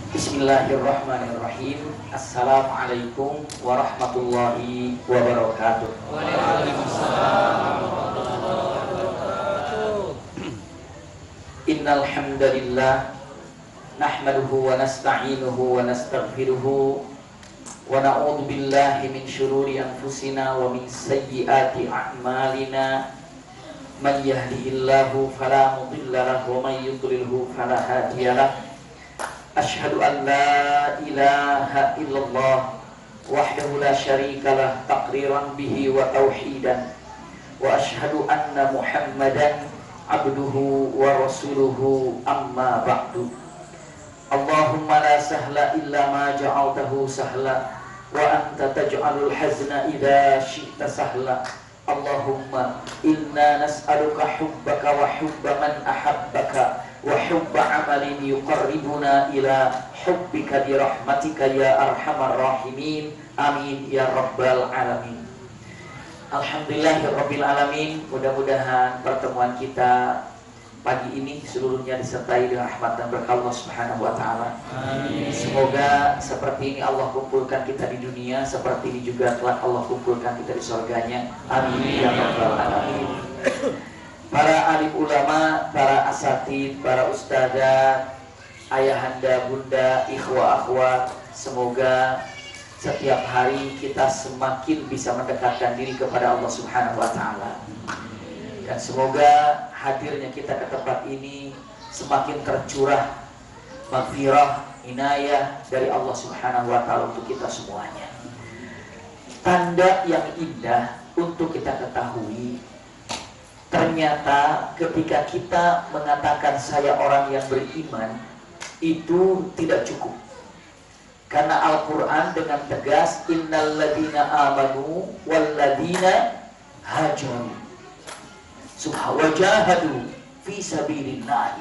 Bismillahirrahmanirrahim. Assalamualaikum warahmatullahi wabarakatuh. Waalaikumsalam. Innal hamdalillah nahmaduhu wa nasta'inuhu wa nastaghfiruhu wa na'udzu billahi min shururi anfusina wa min sayyiati a'malina. Man yahdihillahu fala mudilla lahu wa man yudlilhu fala hadiyalah. Asyhadu an la ilaha illallah wahdahu la syarikalah taqriran bihi wa tauhidan wa asyhadu anna Muhammadan abduhu wa rasuluhu amma ba'du. Allahumma la sahla illa ma ja'altahu sahla wa anta taj'alul hazna idza syi'ta sahla. Allahumma inna nas'aluka hubbaka wa hubba man ahabbaka wa hubba amalin yuqarribuna ila hubbika bi rahmatika ya arhamar rahimin. Amin ya rabbal alamin. Alhamdulillahirabbil alamin. Mudah-mudahan pertemuan kita pagi ini seluruhnya disertai dengan rahmat dan berkah Allah Subhanahu wa taala. Amin. Semoga seperti ini Allah kumpulkan kita di dunia, seperti ini juga kelak Allah kumpulkan kita di surganya. Amin ya rabbal alamin. Para alim ulama, para asatid, para ustadzah, ayahanda, bunda, ikhwah, akhwat, semoga setiap hari kita semakin bisa mendekatkan diri kepada Allah Subhanahu wa taala. Dan semoga hadirnya kita ke tempat ini semakin tercurah maghfirah, inayah dari Allah Subhanahu wa taala untuk kita semuanya. Tanda yang indah untuk kita ketahui, ternyata ketika kita mengatakan saya orang yang beriman, itu tidak cukup. Karena Al-Quran dengan tegas, innal ladina amanu wal ladina hajaru wajahadu fi sabilillah.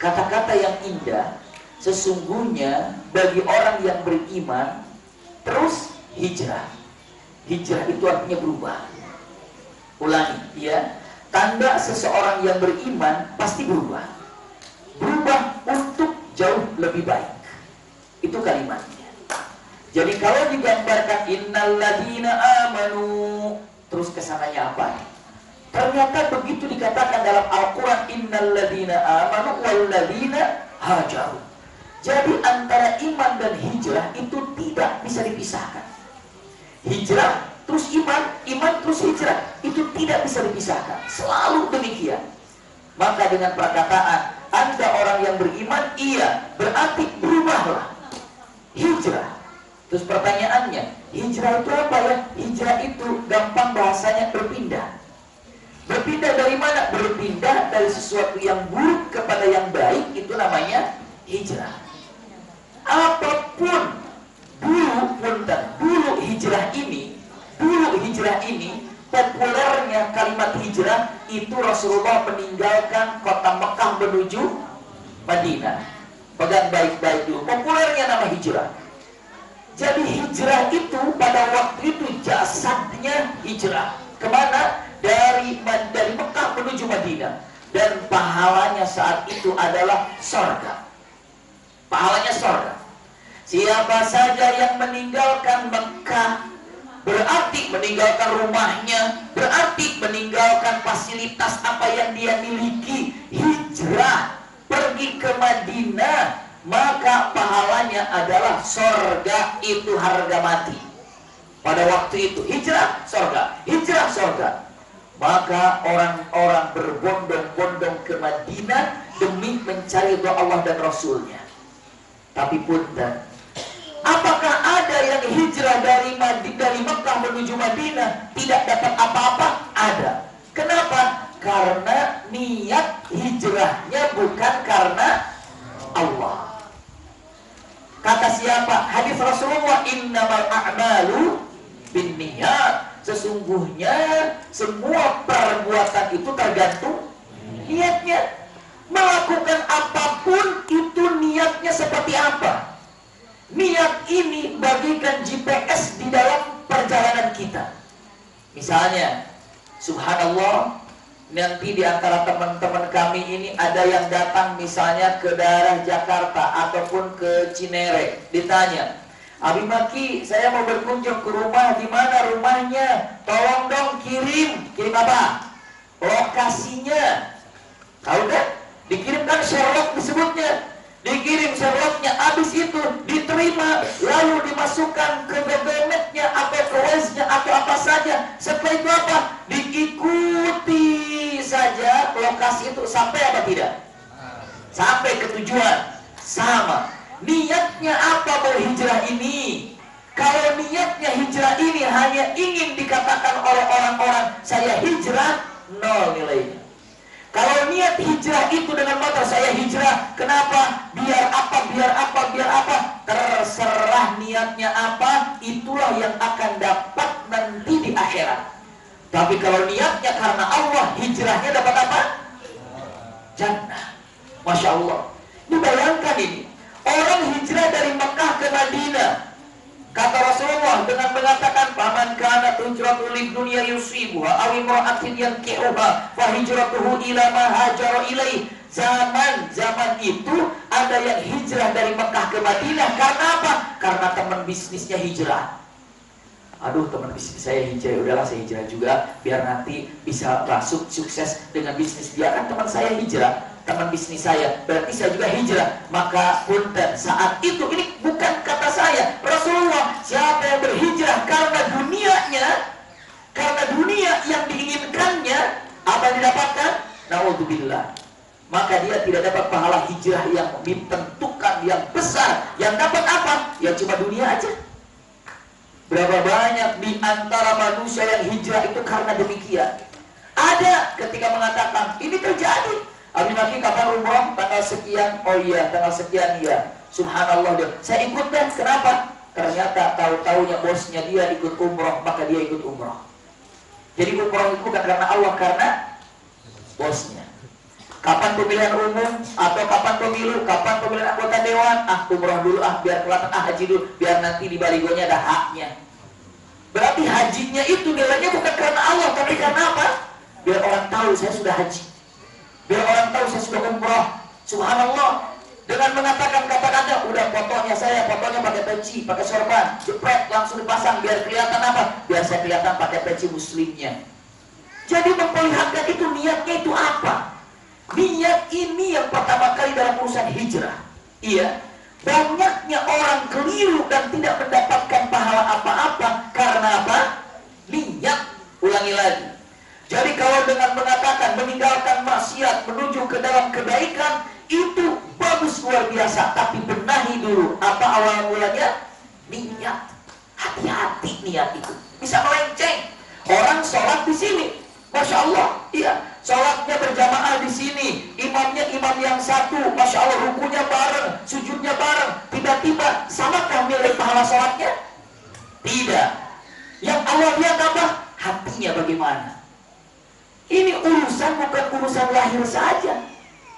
Kata-kata yang indah, sesungguhnya bagi orang yang beriman terus hijrah. Hijrah itu artinya berubah. Ulangi ya, tanda seseorang yang beriman pasti berubah. Berubah untuk jauh lebih baik. Itu kalimatnya. Jadi kalau digambarkan innal ladina amanu, terus kesananya apa? Ternyata begitu dikatakan dalam Al-Quran, innal ladina amanu wal ladina hajaru. Jadi antara iman dan hijrah itu tidak bisa dipisahkan. Hijrah terus iman, iman terus hijrah, itu tidak bisa dipisahkan. Selalu demikian. Maka dengan perkataan Anda orang yang beriman, iya, berarti berubahlah. Hijrah. Terus pertanyaannya, hijrah itu apa ya? Hijrah itu gampang bahasanya berpindah. Berpindah dari mana? Berpindah dari sesuatu yang buruk kepada yang baik, itu namanya hijrah. Apapun dulu hijrah ini populernya kalimat hijrah itu Rasulullah meninggalkan kota Mekah menuju Madinah. Pegang baik-baik dulu, populernya nama hijrah. Jadi hijrah itu pada waktu itu jasadnya hijrah. Kemana? Dari Mekah menuju Madinah. Dan pahalanya saat itu adalah surga. Pahalanya surga. Siapa saja yang meninggalkan Mekah, berarti meninggalkan rumahnya, berarti meninggalkan fasilitas apa yang dia miliki. Hijrah pergi ke Madinah, maka pahalanya adalah surga. Itu harga mati. Pada waktu itu hijrah surga, hijrah surga. Maka orang-orang berbondong-bondong ke Madinah demi mencari ridha Allah dan Rasulnya. Tapi punten, apakah ada yang hijrah dari Mekah menuju Madinah tidak dapat apa-apa? Ada. Kenapa? Karena niat hijrahnya bukan karena Allah. Kata siapa? Hadis Rasulullah, innamal a'malu binniyat. Sesungguhnya semua perbuatan itu tergantung niatnya. Melakukan apapun itu niatnya seperti apa? Niat ini bagikan GPS di dalam perjalanan kita. Misalnya, subhanallah, nanti di antara teman-teman kami ini ada yang datang misalnya ke daerah Jakarta ataupun ke Cinere, ditanya, Abi Maki, saya mau berkunjung ke rumah, di mana rumahnya? Tolong dong kirim apa? Lokasinya. Tahu kan? Dikirimkan Sherlock disebutnya. Dikirim Sherlocknya, habis itu diterima, lalu dimasukkan ke Google Map-nya atau ke Waze-nya atau apa saja. Setelah itu apa? Diikuti saja lokasi itu sampai apa tidak? Sampai ke tujuan. Sama. Niatnya apa mau hijrah ini? Kalau niatnya hijrah ini hanya ingin dikatakan oleh orang-orang saya hijrah, nol nilainya. Kalau niat hijrah itu dengan mata saya hijrah, kenapa? Biar apa, biar apa, biar apa? Terserah niatnya apa, itulah yang akan dapat nanti di akhirat. Tapi kalau niatnya karena Allah, hijrahnya dapat apa? Jannah. Masya Allah. Ini bayangkan ini. Orang hijrah dari Mekah ke Madinah. Kata Rasulullah dengan mengatakan, "Faman kana hijratuhu lid-dunya yusibuha aw imra'atin yankihuha fa hijratuhu ila ma hajara ilaih." Zaman itu ada yang hijrah dari Mekah ke Madinah karena apa? Karena teman bisnisnya hijrah. Aduh, teman bisnis saya hijrah, udahlah saya hijrah juga biar nanti bisa masuk sukses dengan bisnis dia. Kan teman saya hijrah, teman bisnis saya, berarti saya juga hijrah. Maka punten saat itu, ini bukan kata saya, Rasulullah, siapa yang berhijrah karena dunianya, karena dunia yang diinginkannya, apa yang didapatkan? Na'udzubillah. Maka dia tidak dapat pahala hijrah yang ditentukan, yang besar. Yang dapat apa? Ya cuma dunia aja. Berapa banyak di antara manusia yang hijrah itu karena demikian. Ada ketika mengatakan, ini terjadi. Abi Maki kapan umroh? Tanggal sekian. Oh iya, tanggal sekian ya. Subhanallah dia. Saya ikut kan? Kenapa? Ternyata tahu-taunya bosnya dia ikut umroh, maka dia ikut umroh. Jadi umroh itu bukan karena Allah, karena bosnya. Kapan pemilihan umum atau kapan pemilu, kapan pemilihan anggota dewan, umroh dulu, biar kelihatan, haji dulu, biar nanti di baligonya ada haknya. Berarti hajinya itu nilainya bukan karena Allah, tapi karena apa? Biar orang tahu saya sudah haji, biar orang tahu saya sudah umroh. Subhanallah. Dengan mengatakan kata-kata, udah fotonya saya, fotonya pakai peci, pakai sorban, jepret, langsung dipasang, biar kelihatan apa? Biar saya kelihatan pakai peci muslimnya. Jadi memperlihatkan itu niatnya itu apa? Niat ini yang pertama kali dalam urusan hijrah. Iya, banyaknya orang keliru dan tidak mendapatkan pahala apa-apa karena apa? Niat. Ulangi lagi. Jadi kalau dengan mengatakan meninggalkan maksiat menuju ke dalam kebaikan, itu bagus luar biasa. Tapi benahi dulu apa awal mulanya? Niat. Hati-hati niat itu bisa melenceng. Orang sholat di sini, Masya Allah, iya. Sholatnya berjamaah di sini, imamnya imam yang satu, Masya Allah, rukunya bareng, sujudnya bareng. Tiba-tiba, samakah nilai pahala sholatnya? Tidak. Yang Allah lihat apa? Hatinya bagaimana? Ini urusan bukan urusan lahir saja.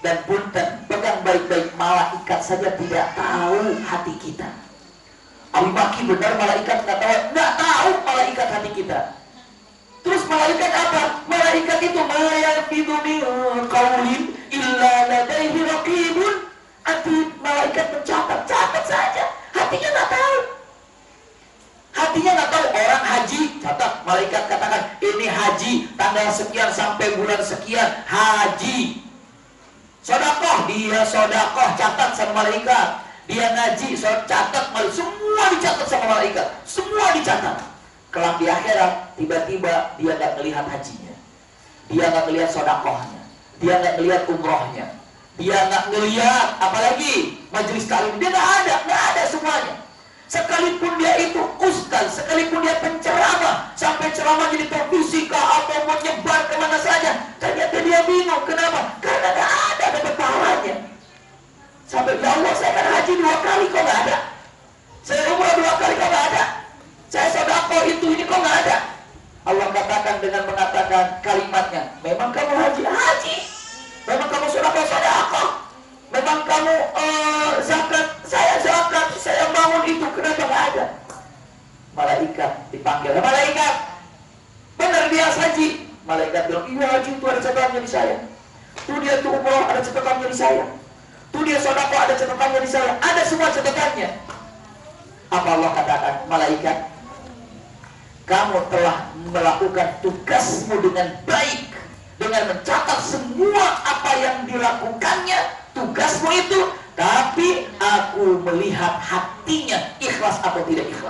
Dan punten, pegang baik-baik, malaikat saja tidak tahu hati kita. Abi Maki benar malaikat nggak tahu malaikat hati kita. Terus malaikat apa? Malaikat itu mayalfidu min qaulin illa ladaihi raqibun atid. Malaikat mencatat, catat saja. Hatinya nggak tahu. Hatinya nggak tahu. Orang haji, catat. Malaikat katakan, ini haji tanggal sekian sampai bulan sekian, haji. Sodakoh, dia sodakoh, catat sama malaikat. Dia ngaji, catat, semua dicatat sama malaikat. Semua dicatat. Kelak di akhirat, tiba-tiba dia nggak melihat hajinya, dia nggak melihat sodakohnya, dia nggak melihat umrohnya, dia nggak melihat apalagi majelis taklim, dia nggak ada semuanya. Sekalipun dia itu ustaz, sekalipun dia penceramah, sampai ceramah jadi televisi atau mau nyebar kemana saja, ternyata dia bingung. Kenapa? Karena nggak ada dapat pahalanya. Sampai ya Allah, saya kan haji 2 kali kok nggak ada, saya umroh 2 kali kok nggak ada, saya sedekah ini kok nggak ada. Allah katakan dengan mengatakan kalimatnya, memang kamu haji, memang kamu sedekah, memang kamu zakat, saya bangun itu, kenapa nggak ada? Malaikat dipanggil, malaikat, benar dia haji. Malaikat bilang, iya haji itu ada 1 catatan di saya, ada semua catatannya. Apa Allah katakan? Malaikat, kamu telah melakukan tugasmu dengan baik, dengan mencatat semua apa yang dilakukannya, tugasmu itu. Tapi aku melihat hatinya ikhlas atau tidak ikhlas.